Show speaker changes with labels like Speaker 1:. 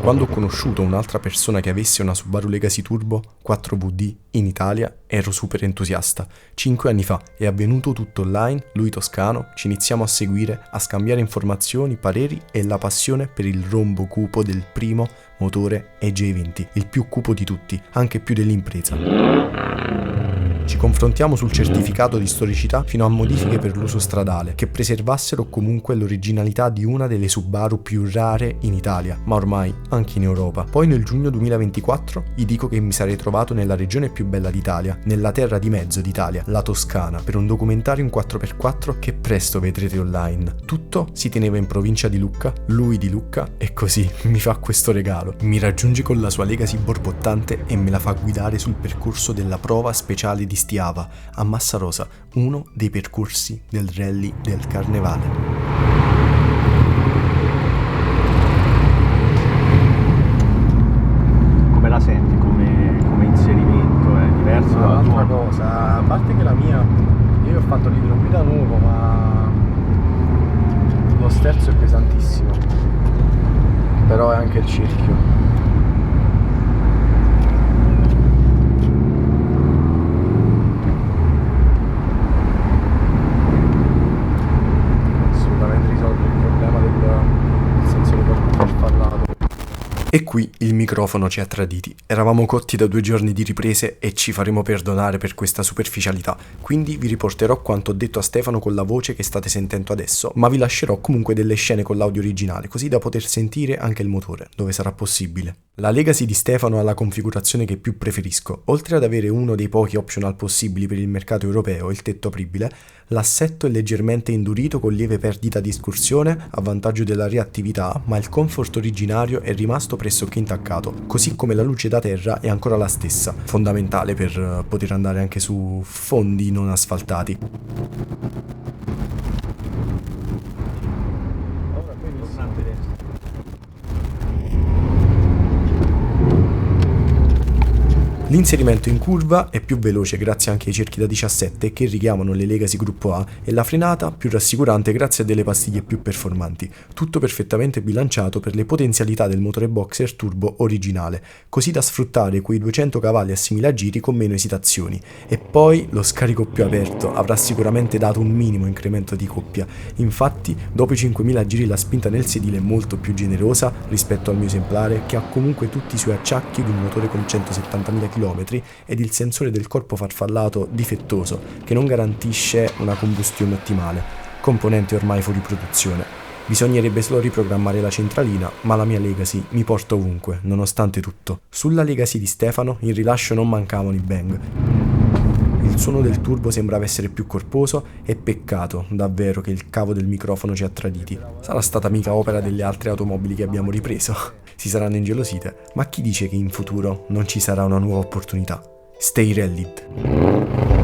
Speaker 1: Quando ho conosciuto un'altra persona che avesse una Subaru Legacy Turbo 4VD in Italia, ero super entusiasta. 5 anni fa è avvenuto tutto online, lui toscano, ci iniziamo a seguire, a scambiare informazioni, pareri e la passione per il rombo cupo del primo motore EJ20, il più cupo di tutti, anche più dell'impresa. Ci confrontiamo sul certificato di storicità fino a modifiche per l'uso stradale, che preservassero comunque l'originalità di una delle Subaru più rare in Italia, ma ormai anche in Europa. Poi nel giugno 2024 gli dico che mi sarei trovato nella regione più bella d'Italia, nella terra di mezzo d'Italia, la Toscana, per un documentario in 4x4 che presto vedrete online. Tutto si teneva in provincia di Lucca, lui di Lucca, e così mi fa questo regalo. Mi raggiunge con la sua Legacy borbottante e me la fa guidare sul percorso della prova speciale di Stiava a Massarosa, uno dei percorsi del rally del Carnevale.
Speaker 2: Come la senti come inserimento? È diverso dalla tua?
Speaker 3: Un'altra cosa, a parte che la mia, io ho fatto l'idroguida nuovo, ma lo sterzo è pesantissimo, però è anche il cerchio.
Speaker 1: E qui il microfono ci ha traditi. Eravamo cotti da 2 giorni di riprese e ci faremo perdonare per questa superficialità. Quindi vi riporterò quanto ho detto a Stefano con la voce che state sentendo adesso, ma vi lascerò comunque delle scene con l'audio originale, così da poter sentire anche il motore, dove sarà possibile. La Legacy di Stefano ha la configurazione che più preferisco. Oltre ad avere uno dei pochi optional possibili per il mercato europeo, il tetto apribile, l'assetto è leggermente indurito con lieve perdita di escursione a vantaggio della reattività, ma il comfort originario è rimasto pressoché intaccato, così come la luce da terra è ancora la stessa, fondamentale per poter andare anche su fondi non asfaltati. L'inserimento in curva è più veloce grazie anche ai cerchi da 17 che richiamano le Legacy Gruppo A e la frenata più rassicurante grazie a delle pastiglie più performanti, tutto perfettamente bilanciato per le potenzialità del motore boxer turbo originale, così da sfruttare quei 200 cavalli a 6.000 giri con meno esitazioni. E poi lo scarico più aperto avrà sicuramente dato un minimo incremento di coppia, infatti dopo i 5.000 giri la spinta nel sedile è molto più generosa rispetto al mio esemplare, che ha comunque tutti i suoi acciacchi di un motore con 170.000 km ed il sensore del corpo farfallato difettoso che non garantisce una combustione ottimale, componente ormai fuori produzione. Bisognerebbe solo riprogrammare la centralina, ma la mia Legacy mi porta ovunque, nonostante tutto. Sulla Legacy di Stefano in rilascio non mancavano i bang. Il suono del turbo sembrava essere più corposo e peccato davvero che il cavo del microfono ci ha traditi. Sarà stata mica opera delle altre automobili che abbiamo ripreso. Si saranno ingelosite, ma chi dice che in futuro non ci sarà una nuova opportunità? Stay rallied.